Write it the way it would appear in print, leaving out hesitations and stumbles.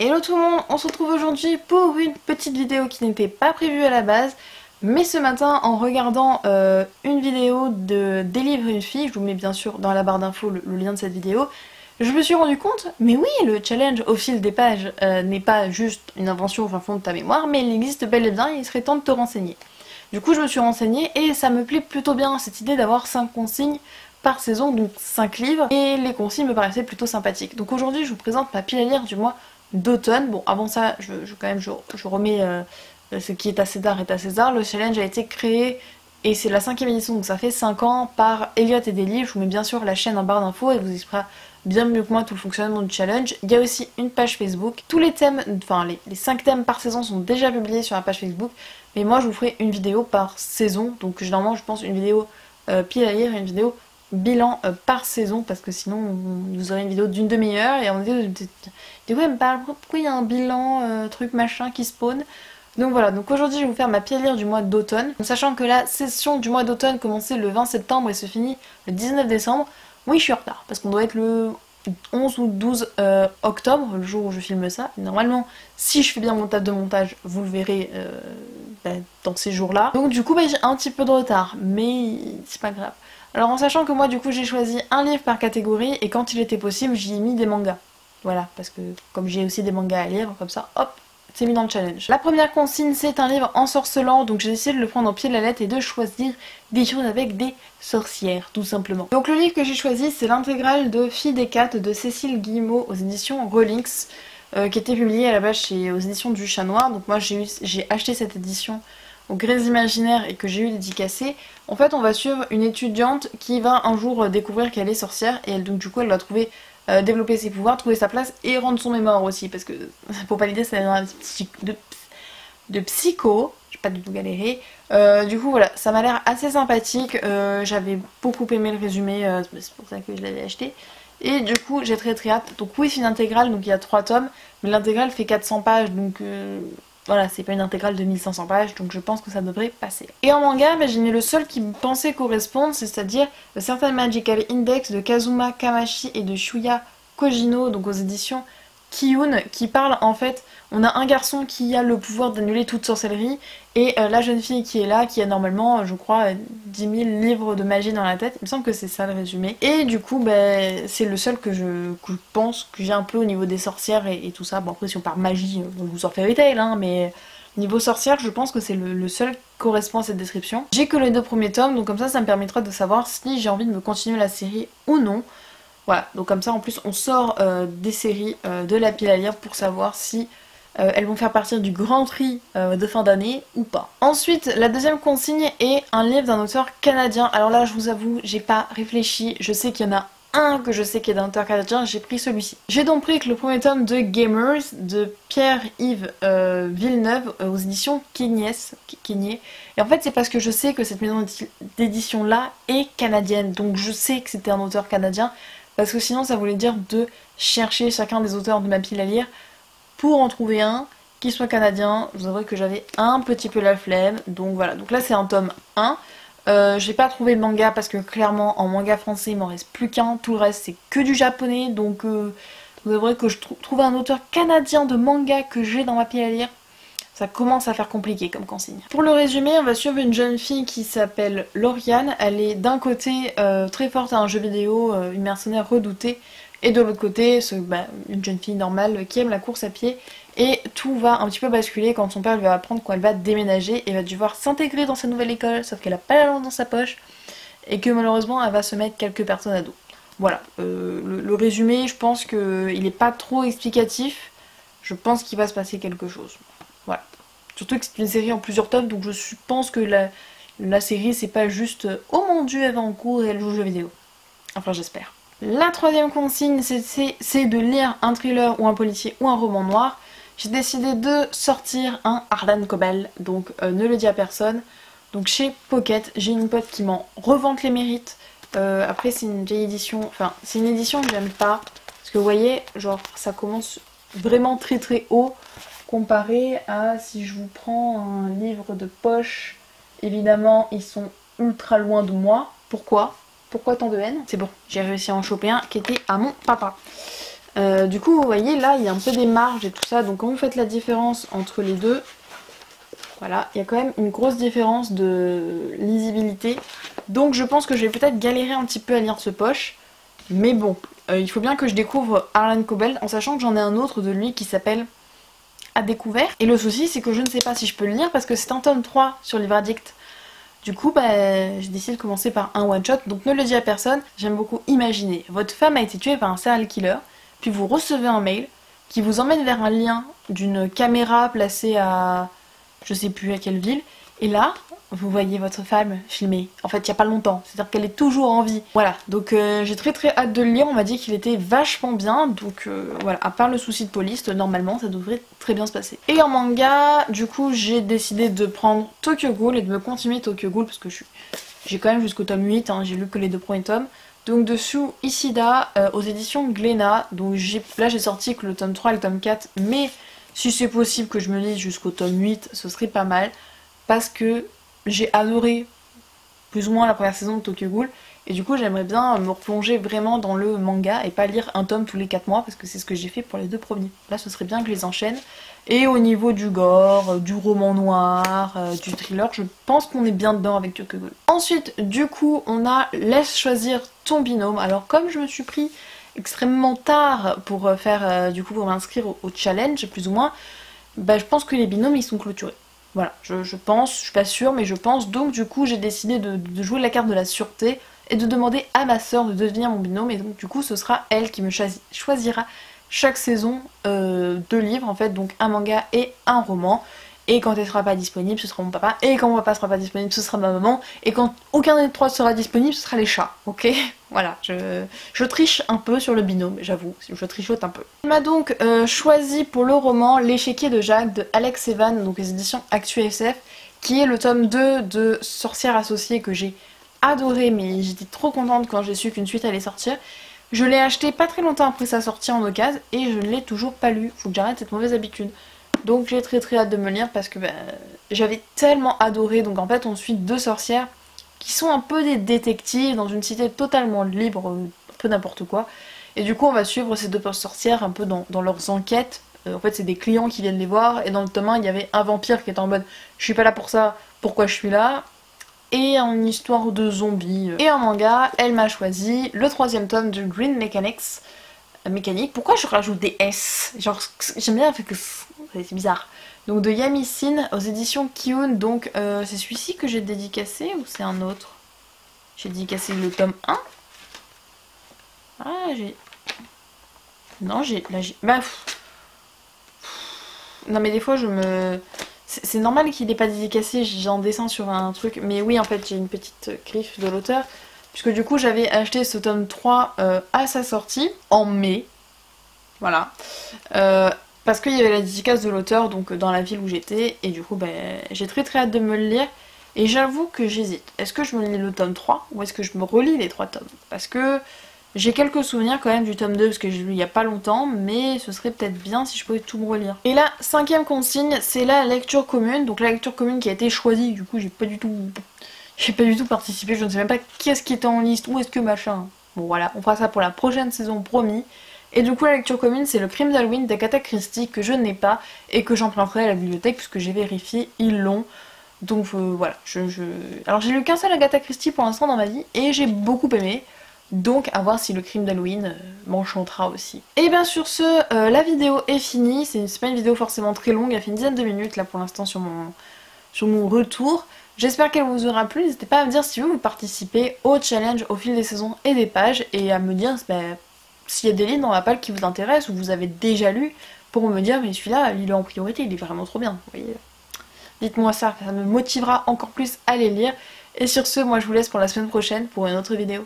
Hello tout le monde, on se retrouve aujourd'hui pour une petite vidéo qui n'était pas prévue à la base. Mais ce matin, en regardant une vidéo de Délivre une fille, je vous mets bien sûr dans la barre d'infos le lien de cette vidéo, je me suis rendu compte, mais oui, le challenge au fil des pages n'est pas juste une invention au fin fond de ta mémoire, mais il existe bel et bien et il serait temps de te renseigner. Du coup, je me suis renseignée et ça me plaît plutôt bien cette idée d'avoir 5 consignes par saison, donc 5 livres, et les consignes me paraissaient plutôt sympathiques. Donc aujourd'hui, je vous présente ma pile à lire du mois d'automne. Bon, avant ça, je remets ce qui est à César est à César. Le challenge a été créé et c'est la 5e édition, donc ça fait 5 ans par Elliot et Deli. Je vous mets bien sûr la chaîne en barre d'infos et vous expliquera bien mieux que moi tout le fonctionnement du challenge. Il y a aussi une page Facebook. Tous les thèmes, enfin les 5 thèmes par saison sont déjà publiés sur la page Facebook. Mais moi je vous ferai une vidéo par saison. Donc généralement je pense une vidéo pile à lire et une vidéo bilan par saison, parce que sinon vous aurez une vidéo d'une demi-heure et on dit ouais mais pourquoi il y a un bilan truc machin qui spawn. Donc voilà, donc aujourd'hui je vais vous faire ma pile à lire du mois d'automne, sachant que la session du mois d'automne commençait le 20 septembre et se finit le 19 décembre. Oui, je suis en retard parce qu'on doit être le 11 ou 12 octobre, le jour où je filme ça. Normalement, si je fais bien mon taf de montage, vous le verrez dans ces jours-là. Donc du coup, j'ai un petit peu de retard, mais c'est pas grave. Alors en sachant que moi du coup j'ai choisi un livre par catégorie et quand il était possible j'y ai mis des mangas. Voilà, parce que comme j'ai aussi des mangas à lire, comme ça, hop, c'est mis dans le challenge. La première consigne, c'est un livre ensorcelant, donc j'ai décidé de le prendre au pied de la lettre et de choisir des choses avec des sorcières, tout simplement. Donc le livre que j'ai choisi, c'est l'intégrale de Fille des Cats de Cécile Guillemot aux éditions Rolinx, qui était publiée à la base aux éditions du Chat Noir. Donc moi j'ai acheté cette édition au Grès Imaginaire et que j'ai eu dédicacée. En fait, on va suivre une étudiante qui va un jour découvrir qu'elle est sorcière et donc du coup elle va trouver développer ses pouvoirs, trouver sa place et rendre son mémoire aussi, parce que pour pas l'idée, c'est un de psycho, j'ai pas du tout galéré. Du coup voilà, ça m'a l'air assez sympathique, j'avais beaucoup aimé le résumé, c'est pour ça que je l'avais acheté. Et du coup j'ai très hâte. Donc oui, c'est une intégrale, donc il y a 3 tomes, mais l'intégrale fait 400 pages, donc voilà, c'est pas une intégrale de 1500 pages, donc je pense que ça devrait passer. Et en manga, j'ai mis le seul qui me pensait correspondre, c'est-à-dire Certain Magical Index de Kazuma Kamashi et de Shuya Kojino, donc aux éditions Kiyun, qui parle en fait, on a un garçon qui a le pouvoir d'annuler toute sorcellerie, et la jeune fille qui est là, qui a normalement, je crois, 10 000 livres de magie dans la tête, il me semble que c'est ça le résumé. Et du coup, c'est le seul que je pense que j'ai un peu au niveau des sorcières et tout ça. Bon après si on parle magie, on vous sort Fairy Tail, hein, mais niveau sorcière, je pense que c'est le seul qui correspond à cette description. J'ai que les 2 premiers tomes, donc comme ça me permettra de savoir si j'ai envie de me continuer la série ou non. Voilà, donc comme ça en plus on sort des séries de la pile à lire pour savoir si elles vont faire partie du grand tri de fin d'année ou pas. Ensuite, la deuxième consigne est un livre d'un auteur canadien. Alors là, je vous avoue, j'ai pas réfléchi. Je sais qu'il y en a un que je sais qui est d'un auteur canadien, j'ai pris celui-ci. J'ai donc pris le premier tome de Gamers de Pierre-Yves Villeneuve aux éditions Quigné. Et en fait, c'est parce que je sais que cette maison d'édition là est canadienne. Donc je sais que c'était un auteur canadien. Parce que sinon, ça voulait dire de chercher chacun des auteurs de ma pile à lire pour en trouver un qui soit canadien. Je vous avouerai que j'avais un petit peu la flemme, donc voilà. Donc là c'est un tome 1. J'ai pas trouvé de manga parce que clairement en manga français il m'en reste plus qu'un, tout le reste c'est que du japonais, donc vous avouerez que je trouve un auteur canadien de manga que j'ai dans ma pile à lire, ça commence à faire compliqué comme consigne. Pour le résumé, on va suivre une jeune fille qui s'appelle Lauriane. Elle est d'un côté très forte à un jeu vidéo, une mercenaire redoutée, et de l'autre côté, une jeune fille normale qui aime la course à pied. Et tout va un petit peu basculer quand son père lui va apprendre qu'elle va déménager et va devoir s'intégrer dans sa nouvelle école, sauf qu'elle a pas la langue dans sa poche, et que malheureusement elle va se mettre quelques personnes à dos. Voilà, le résumé, je pense qu'il n'est pas trop explicatif, je pense qu'il va se passer quelque chose. Voilà. Surtout que c'est une série en plusieurs tomes, donc je pense que la série c'est pas juste oh mon dieu elle va en cours et elle joue aux jeux vidéo. Enfin j'espère. La troisième consigne c'est de lire un thriller ou un policier ou un roman noir. J'ai décidé de sortir un Harlan Coben, donc ne le dis à personne. Donc chez Pocket, j'ai une pote qui m'en revente les mérites. Après c'est une vieille édition, enfin c'est une édition que j'aime pas. Parce que vous voyez, genre ça commence vraiment très très haut. Comparé à si je vous prends un livre de poche, évidemment ils sont ultra loin de moi. Pourquoi tant de haine? C'est bon, j'ai réussi à en choper un qui était à mon papa. Du coup, vous voyez, là, il y a un peu des marges et tout ça. Donc quand vous faites la différence entre les deux, voilà, il y a quand même une grosse différence de lisibilité. Donc je pense que je vais peut-être galérer un petit peu à lire ce poche. Mais bon, il faut bien que je découvre Harlan Coben, en sachant que j'en ai un autre de lui qui s'appelle À découvert. Et le souci, c'est que je ne sais pas si je peux le lire parce que c'est un tome 3 sur Livre Addict. Du coup, j'ai décidé de commencer par un one-shot, donc ne le dis à personne. J'aime beaucoup imaginer. Votre femme a été tuée par un serial killer, puis vous recevez un mail qui vous emmène vers un lien d'une caméra placée à... je sais plus à quelle ville. Et là, vous voyez votre femme filmée. En fait, il n'y a pas longtemps. C'est-à-dire qu'elle est toujours en vie. Voilà, donc j'ai très hâte de le lire. On m'a dit qu'il était vachement bien. Donc voilà, à part le souci de police, normalement, ça devrait très bien se passer. Et en manga, du coup, j'ai décidé de prendre Tokyo Ghoul et de me continuer Tokyo Ghoul parce que j'ai quand même jusqu'au tome 8. Hein, j'ai lu que les 2 premiers tomes. Donc dessous, Ishida, aux éditions Glénat. Donc là, j'ai sorti que le tome 3 et le tome 4. Mais si c'est possible que je me lise jusqu'au tome 8, ce serait pas mal. Parce que j'ai adoré plus ou moins la première saison de Tokyo Ghoul. Et du coup, j'aimerais bien me replonger vraiment dans le manga et pas lire un tome tous les 4 mois parce que c'est ce que j'ai fait pour les 2 premiers. Là, ce serait bien que je les enchaîne. Et au niveau du gore, du roman noir, du thriller, je pense qu'on est bien dedans avec Tokyo Ghoul. Ensuite, du coup, on a Laisse choisir ton binôme. Alors, comme je me suis pris extrêmement tard pour faire, du coup, pour m'inscrire au challenge, plus ou moins, je pense que les binômes, ils sont clôturés. Voilà, je pense, je suis pas sûre, mais je pense. Donc du coup, j'ai décidé de jouer la carte de la sûreté et de demander à ma soeur de devenir mon binôme. Et donc du coup, ce sera elle qui me choisira chaque saison 2 livres, en fait, donc un manga et un roman. Et quand elle sera pas disponible, ce sera mon papa. Et quand mon papa sera pas disponible, ce sera ma maman. Et quand aucun des 3 sera disponible, ce sera les chats, ok? Voilà, je triche un peu sur le binôme, j'avoue, je trichote un peu. Il m'a donc choisi pour le roman L'échiquier de Jacques de Alex Evan, donc les éditions Actu SF, qui est le tome 2 de Sorcière associée que j'ai adoré, mais j'étais trop contente quand j'ai su qu'une suite allait sortir. Je l'ai acheté pas très longtemps après sa sortie en occasion et je ne l'ai toujours pas lu, faut que j'arrête cette mauvaise habitude. Donc j'ai très hâte de me lire parce que j'avais tellement adoré. Donc en fait on suit 2 sorcières qui sont un peu des détectives dans une cité totalement libre, un peu n'importe quoi. Et du coup on va suivre ces 2 sorcières un peu dans leurs enquêtes. En fait c'est des clients qui viennent les voir et dans le tome 1 il y avait un vampire qui était en mode je suis pas là pour ça, pourquoi je suis là? Et une histoire de zombies. Et en manga, elle m'a choisi le 3e tome de Green Mechanics. Mécanique. Pourquoi je rajoute des S? Genre, j'aime bien fait que c'est bizarre. Donc de Yami Sin aux éditions Kiun. Donc c'est celui-ci que j'ai dédicacé ou c'est un autre? J'ai dédicacé le tome 1. Ah, j'ai... Non, j'ai... Là, j'ai... Non, mais des fois, je me... C'est normal qu'il n'ait pas dédicacé, j'ai un dessin sur un truc. Mais oui, en fait, j'ai une petite griffe de l'auteur. Puisque du coup, j'avais acheté ce tome 3 à sa sortie, en mai. Voilà. Parce qu'il y avait la dédicace de l'auteur, donc dans la ville où j'étais. Et du coup, j'ai très hâte de me le lire. Et j'avoue que j'hésite. Est-ce que je me lis le tome 3 ou est-ce que je me relis les 3 tomes? Parce que j'ai quelques souvenirs quand même du tome 2 parce que j'ai lu il y a pas longtemps, mais ce serait peut-être bien si je pouvais tout me relire. Et la 5e consigne, c'est la lecture commune. Donc la lecture commune qui a été choisie, du coup j'ai pas du tout participé, je ne sais même pas qu'est-ce qui était en liste, où est-ce que machin. Bon voilà, on fera ça pour la prochaine saison, promis. Et du coup la lecture commune c'est le Crime d'Halloween d'Agatha Christie que je n'ai pas et que j'emprunterai à la bibliothèque puisque j'ai vérifié, ils l'ont. Donc voilà, Alors j'ai lu qu'un seul Agatha Christie pour l'instant dans ma vie et j'ai beaucoup aimé. Donc à voir si le Crime d'Halloween m'enchantera aussi. Et bien sur ce, la vidéo est finie. C'est pas une vidéo forcément très longue, elle fait une dizaine de minutes là pour l'instant sur mon retour. J'espère qu'elle vous aura plu, n'hésitez pas à me dire si vous participez au challenge au fil des saisons et des pages et à me dire s'il y a des livres dans la palle qui vous intéressent ou vous avez déjà lu pour me dire mais celui-là, il est en priorité, il est vraiment trop bien, vous voyez. Dites-moi ça me motivera encore plus à les lire. Et sur ce, moi je vous laisse pour la semaine prochaine pour une autre vidéo.